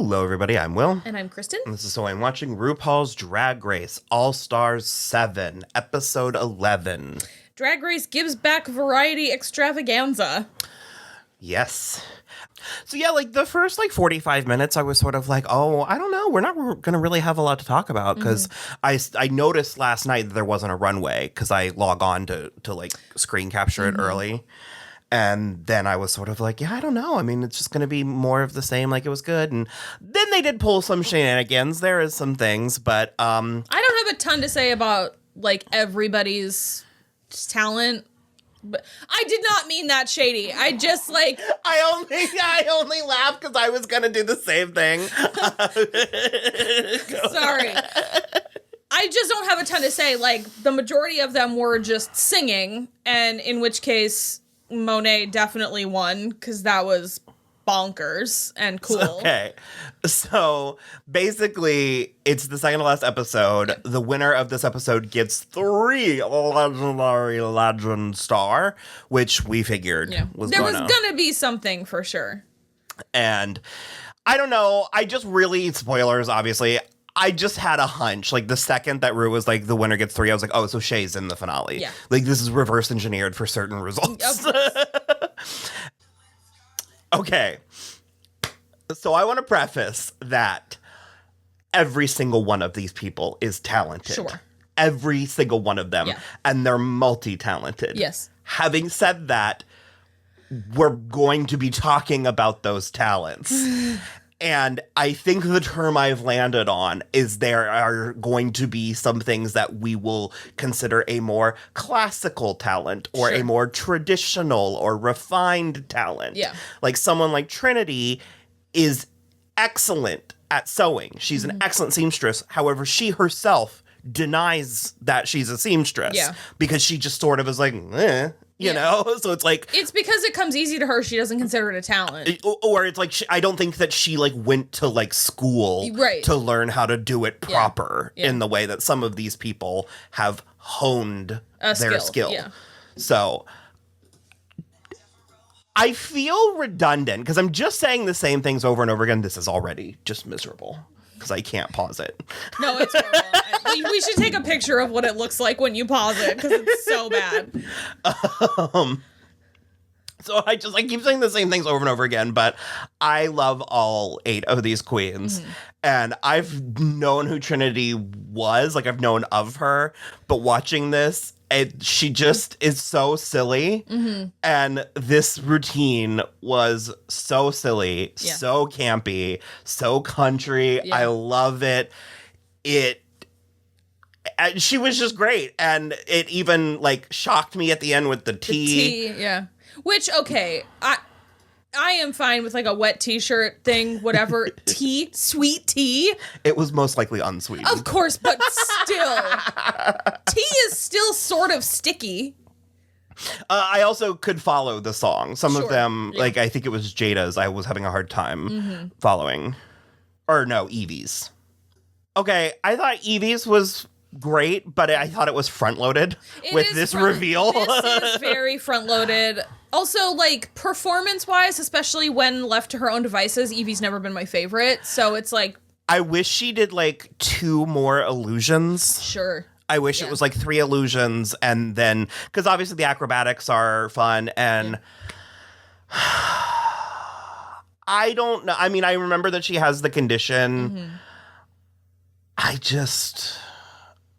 Hello, everybody. I'm Will. And I'm Kristen. And this is So I'm watching RuPaul's Drag Race All-Stars 7, Episode 11. Drag Race gives back variety extravaganza. Yes. So yeah, like the first 45 minutes, I was sort of like, oh, I don't know. We're not going to really have a lot to talk about because I noticed last night that there wasn't a runway because I log on to screen capture it early. And then I was sort of like, yeah, I don't know. I mean, it's just going to be more of the same, like it was good. And then they did pull some shenanigans. There is some things, but I don't have a ton to say about everybody's talent. But I did not mean that shady. I just I only laughed because I was going to do the same thing. Sorry. I just don't have a ton to say. The majority of them were just singing, and in which case Monet definitely won because that was bonkers and cool. Okay. So basically, it's the second to last episode. Yeah. The winner of this episode gets 3 legendary legend star, which we figured was gonna be something for sure. And I don't know. I just really, spoilers, obviously. I just had a hunch. The second that Ru was the winner gets 3, I was like, oh, so Shay's in the finale. Yeah. This is reverse engineered for certain results. Okay. So I want to preface that every single one of these people is talented. Sure. Every single one of them. Yeah. And they're multi-talented. Yes. Having said that, we're going to be talking about those talents. And I think the term I've landed on is there are going to be some things that we will consider a more classical talent or a more traditional or refined talent. Yeah. Someone like Trinity is excellent at sewing. She's an excellent seamstress. However, she herself denies that she's a seamstress because she just sort of is you know? So it's it's because it comes easy to her. She doesn't consider it a talent. Or it's I don't think that she went to school to learn how to do it proper in the way that some of these people have honed their skill. Yeah. So I feel redundant because I'm just saying the same things over and over again. This is already just miserable because I can't pause it. No, it's horrible. We should take a picture of what it looks like when you pause it because it's so bad. So I keep saying the same things over and over again, but I love all 8 of these queens. And I've known who Trinity was, I've known of her, but watching this, she just is so silly. And this routine was so silly, so campy, so country. Yeah. I love it. She was just great. And it even shocked me at the end with the tea. Yeah. Which, okay, I am fine with a wet t-shirt thing, whatever. Tea, sweet tea. It was most likely unsweetened. Of course, but still. Tea is still sort of sticky. I also could follow the song. Some of them, I think it was Jada's, I was having a hard time following. Or no, Evie's. Okay, I thought Evie's was great, but I thought it was front-loaded with this reveal. This is very front-loaded. Also, performance-wise, especially when left to her own devices, Evie's never been my favorite, so it's I wish she did, 2 more illusions. Sure. I wish it was, 3 illusions, and then... Because obviously the acrobatics are fun, and... I don't know. I mean, I remember that she has the condition.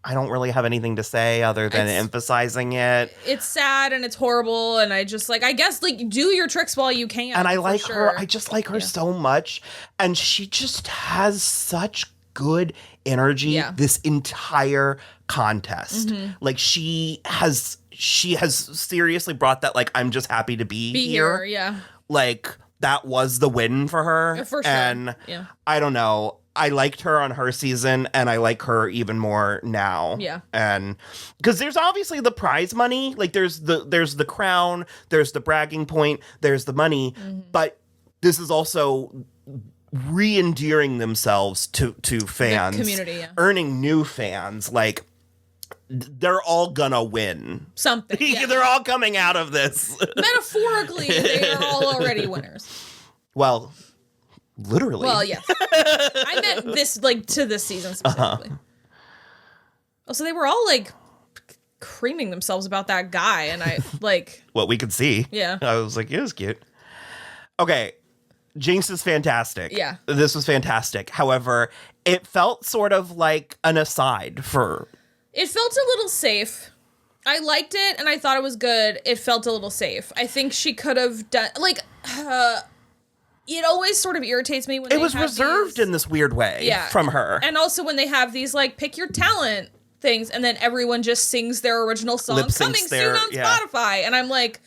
I don't really have anything to say other than emphasizing it. It's sad and it's horrible, and I just I guess do your tricks while you can. And I like her. I just like her so much, and she just has such good energy this entire contest. She has seriously brought that I'm just happy to be here. Yeah. That was the win for her. For sure. And I don't know. I liked her on her season, and I like her even more now. Yeah. And because there's obviously the prize money, there's the crown, there's the bragging point, there's the money, but this is also re-endearing themselves to fans, the community, earning new fans. They're all gonna win something. Yeah. They're all coming out of this. Metaphorically, they are all already winners. Well, Literally. Well, yes. I meant this, like, to this season specifically. Oh, so they were all, like, creaming themselves about that guy, and I, like... What we could see. Yeah. I was like, it was cute. Okay. Jinx is fantastic. Yeah. This was fantastic. However, it felt sort of like an aside for... It felt a little safe. I liked it, and I thought it was good. It felt a little safe. I think she could have done... Like, it always sort of irritates me when it was reserved in this weird way from her. And also when they have these, like, pick your talent things, and then everyone just sings their original song coming soon on Spotify. And I'm like,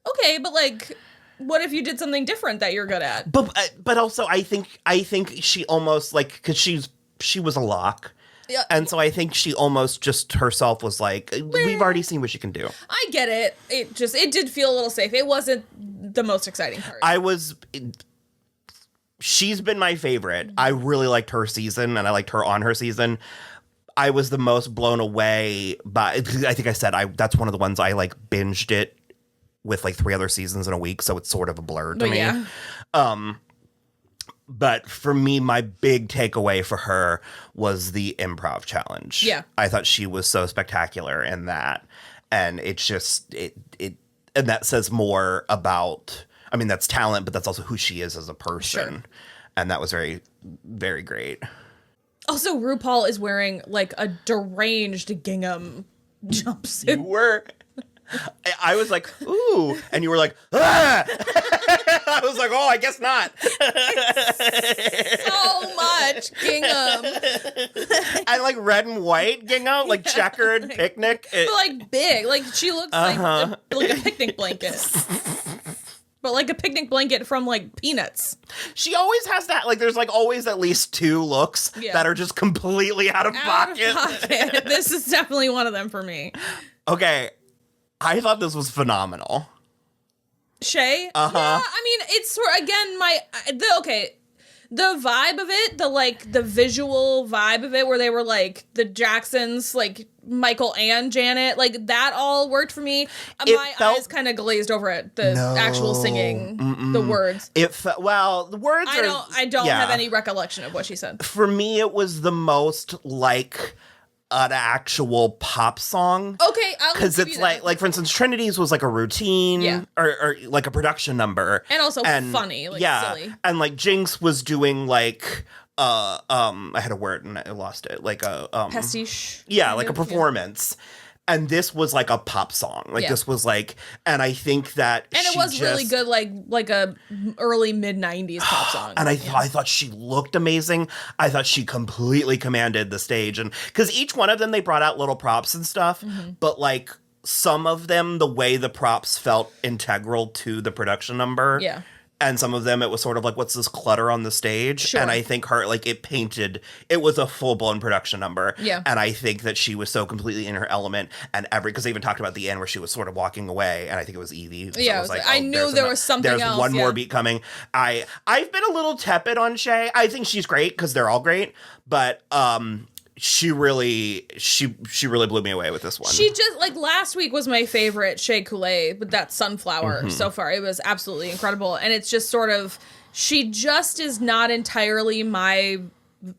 okay, but, like... What if you did something different that you're good at? But also I think she almost like because she was a lock. Yeah. And so I think she almost just herself was like, we've already seen what she can do. I get it. It did feel a little safe. It wasn't the most exciting part. She's been my favorite. I really liked her season and I liked her on her season. I was the most blown away by, I think I said that's one of the ones I like binged it with like 3 other seasons in a week, so it's sort of a blur to me. Yeah. But for me, my big takeaway for her was the improv challenge. Yeah. I thought she was so spectacular in that. And it's just, and that says more about, I mean, that's talent, but that's also who she is as a person. Sure. And that was very, very great. Also, RuPaul is wearing like a deranged gingham jumpsuit. You were... I was like, ooh. And you were like, ah! I was like, oh, I guess not. So much gingham. And like red and white gingham, like checkered picnic. But like big. Like she looks like a picnic blanket. But like a picnic blanket from like Peanuts. She always has that, like there's like always at least 2 looks that are just completely out of pocket. This is definitely one of them for me. Okay. I thought this was phenomenal. Shay? Yeah, I mean, it's sort of, again, the vibe of it, the visual vibe of it, where they were like the Jacksons, like Michael and Janet, like that all worked for me. My eyes kind of glazed over it. The actual singing, the words. The words. I don't have any recollection of what she said. For me, it was the most like an actual pop song. Okay, because it's like for instance, Trinity's was like a routine, or like a production number, and also funny, like silly. And like Jinx was doing like I had a word and I lost it, like a pastiche. Yeah, like a performance. And this was like a pop song. Like this was like, and I think that it was really good, like a early mid-90s pop song. And I thought she looked amazing. I thought she completely commanded the stage. And because each one of them, they brought out little props and stuff, but like some of them, the way the props felt integral to the production number. Yeah. And some of them, it was sort of like, what's this clutter on the stage? Sure. And I think her, like, it was a full-blown production number. Yeah. And I think that she was so completely in her element. And because they even talked about the end where she was sort of walking away. And I think it was Evie. So yeah, I knew there was something else. There's one more beat coming. I've been a little tepid on Shay. I think she's great because they're all great. But she really blew me away with this one. She just, like, last week was my favorite Shea Coulee with that sunflower so far. It was absolutely incredible. And it's just sort of, she just is not entirely my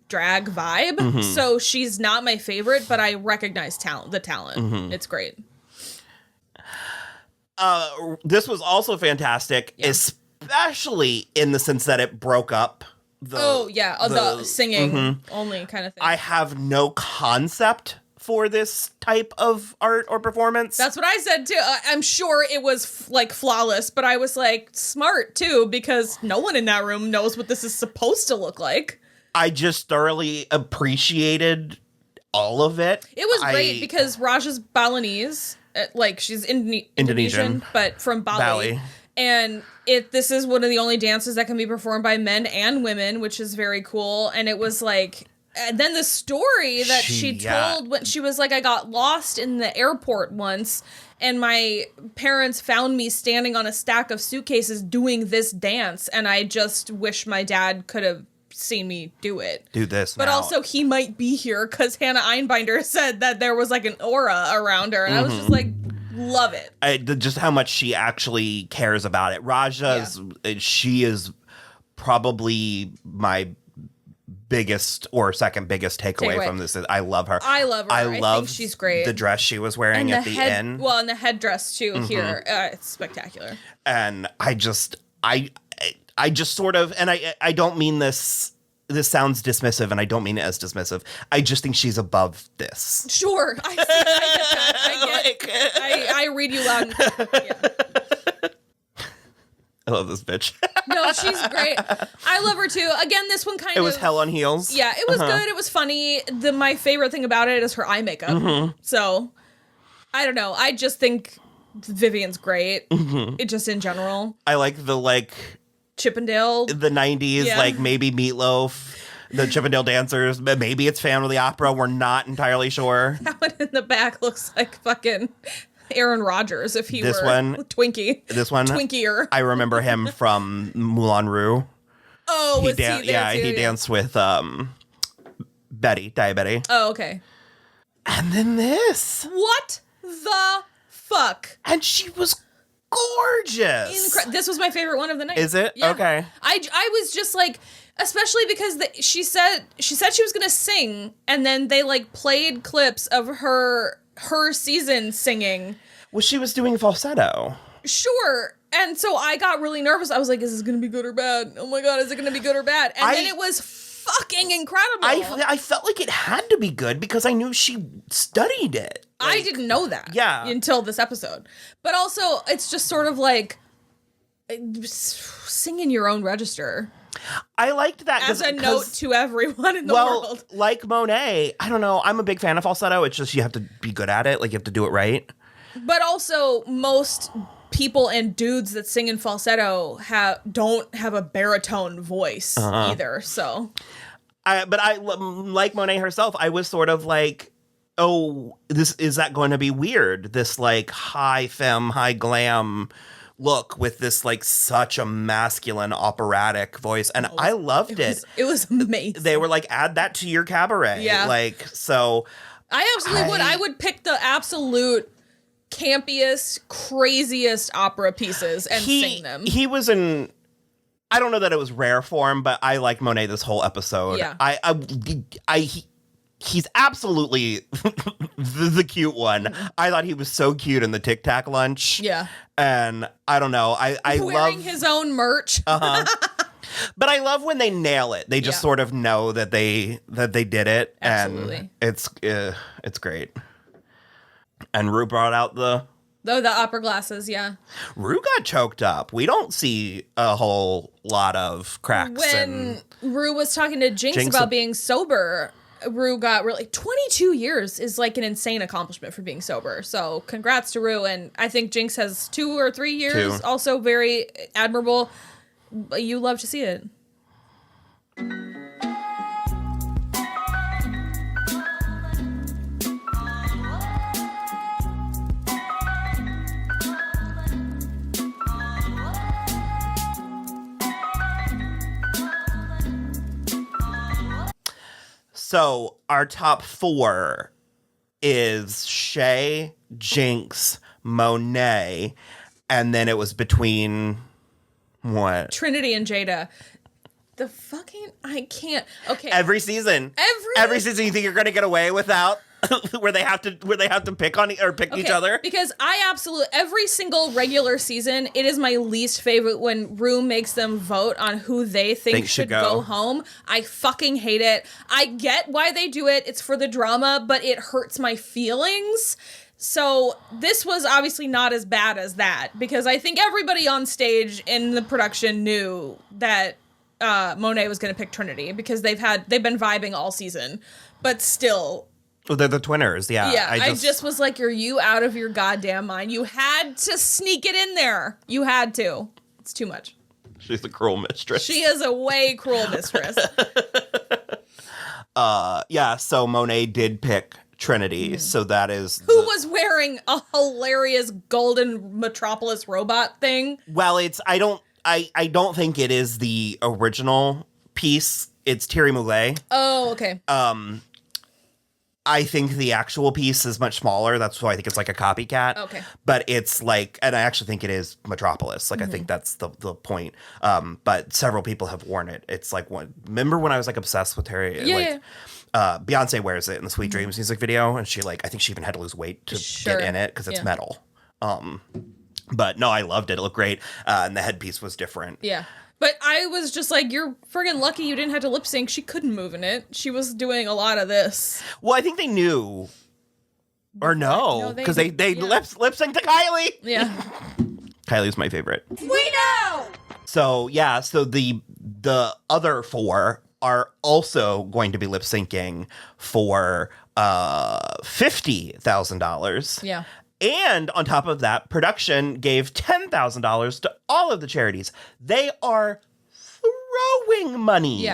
drag vibe. So she's not my favorite, but I recognize the talent. It's great. This was also fantastic, especially in the sense that it broke up the singing only kind of thing. I have no concept for this type of art or performance. That's what I said too. I'm sure it was like flawless, but I was like smart too, because no one in that room knows what this is supposed to look like. I just thoroughly appreciated all of it. It was great because Raja's Balinese, like she's Indonesian, but from Bali. And this is one of the only dances that can be performed by men and women, which is very cool. And it was like, and then the story that she told when she was like, I got lost in the airport once and my parents found me standing on a stack of suitcases doing this dance. And I just wish my dad could have seen me do it. Do this But now. also he might be here because Hannah Einbinder said that there was like an aura around her. And I was just like, love it. Just how much she actually cares about it. Raja, she is probably my biggest or second biggest takeaway from this is I love her. I love her. I think she's great. The dress she was wearing at the end. Well, and the headdress too here. It's spectacular. And I just sort of, and I don't mean this sounds dismissive, and I don't mean it as dismissive. I just think she's above this. Sure. I get that. I read you loud and clear. Yeah. I love this bitch. No, she's great. I love her too. Again, this one kind of... It was hell on heels. Yeah, it was good. It was funny. My favorite thing about it is her eye makeup. So, I don't know. I just think Vivian's great. It just in general. I like the, Chippendale. The 90s, maybe Meatloaf, the Chippendale dancers. Maybe it's Family Opera. We're not entirely sure. That one in the back looks like fucking... Aaron Rodgers, if he were Twinkie. This one, Twinkier. I remember him from Moulin Rouge. Oh, was he there too? He danced with Betty, Betty. Oh, okay. And then this. What the fuck? And she was gorgeous. This was my favorite one of the night. Is it? Yeah. Okay. I was just like, especially because she said she was gonna sing, and then they played clips of her season singing. Well, she was doing falsetto. Sure. And so I got really nervous. I was like, is this going to be good or bad? Oh my God, is it going to be good or bad? And then it was fucking incredible. I felt like it had to be good because I knew she studied it. I didn't know that. Yeah. Until this episode. But also, it's just sort of sing in your own register. I liked that as a note to everyone in the world. Like Monet, I don't know. I'm a big fan of falsetto. It's just you have to be good at it. You have to do it right. But also, most people and dudes that sing in falsetto don't have a baritone voice either. So, but like Monet herself, I was sort of like, oh, is that going to be weird? This high femme, high glam look with this such a masculine operatic voice, and I loved it. It was amazing. They were add that to your cabaret. Yeah. So I absolutely would. I would pick the absolute campiest, craziest opera pieces and sing them. He was in, I don't know that it was rare form, but I liked Monet this whole episode. Yeah. He's absolutely the cute one. I thought he was so cute in the tic-tac lunch. Yeah. And I don't know. I wearing love his own merch. But I love when they nail it. They just sort of know that they did it. Absolutely. And it's great. And Ru brought out the opera glasses, yeah. Ru got choked up. We don't see a whole lot of cracks. When Ru was talking to Jinx about being sober, Ru got really 22 years is an insane accomplishment for being sober. So congrats to Ru, and I think Jinx has 2 or 3 years. Also very admirable. You love to see it. So our top 4 is Shay, Jinx, Monet, and then it was between what? Trinity and Jada. The fucking I can't. Okay. Every season you think you're gonna get away without where they have to pick on or pick each other? Because I absolutely every single regular season, it is my least favorite when Ru makes them vote on who they think should go home. I fucking hate it. I get why they do it. It's for the drama, but it hurts my feelings. So this was obviously not as bad as that because I think everybody on stage in the production knew that Monet was going to pick Trinity because they've been vibing all season, but still. Well, they're the twinners, yeah. Yeah, I just was like, are you out of your goddamn mind? You had to sneak it in there. You had to. It's too much. She's a cruel mistress. She is a way cruel mistress. Yeah, so Monet did pick Trinity, so that is... Who was wearing a hilarious golden Metropolis robot thing? Well, I don't think it is the original piece. It's Thierry Mugler. Oh, okay. I think the actual piece is much smaller. That's why I think it's like a copycat. Okay. But it's like, and I actually think it is Metropolis. Like, I think that's the point. But several people have worn it. It's like, remember when I was like obsessed with Harry? Yeah. Beyonce wears it in the Sweet Dreams music video. And she I think she even had to lose weight to get in it because it's metal. But no, I loved it. It looked great. And the headpiece was different. Yeah. But I was just like, you're friggin' lucky you didn't have to lip sync. She couldn't move in it. She was doing a lot of this. Well, I think they knew. Or no. Because they lip synced to Kylie. Yeah. Kylie's my favorite. We know! So, yeah. So the other 4 are also going to be lip syncing for $50,000. Yeah. And on top of that, production gave $10,000 to all of the charities. They are throwing money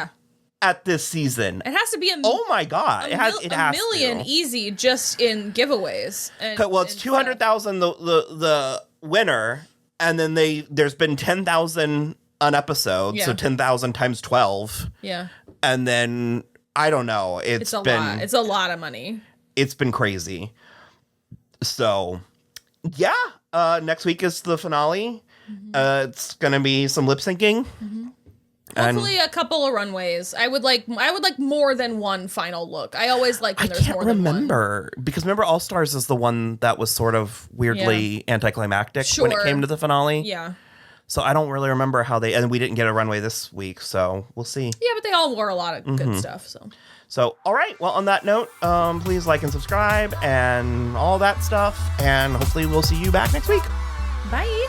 at this season. It has to be oh my God. It has a million easy just in giveaways. Well, it's 200,000 the winner, and then there's been 10,000 an episode, so 10,000 times 12. Yeah. And then I don't know. It's a lot. It's a lot of money. It's been crazy. So, yeah, next week is the finale. It's gonna be some lip syncing. Hopefully, a couple of runways. I would like more than one final look. I always like when there's more than one. I can't remember because remember All Stars is the one that was sort of weirdly anticlimactic when it came to the finale. Yeah. So I don't really remember how and we didn't get a runway this week, so we'll see. Yeah, but they all wore a lot of good stuff. So, all right. Well, on that note, please like and subscribe and all that stuff. And hopefully we'll see you back next week. Bye.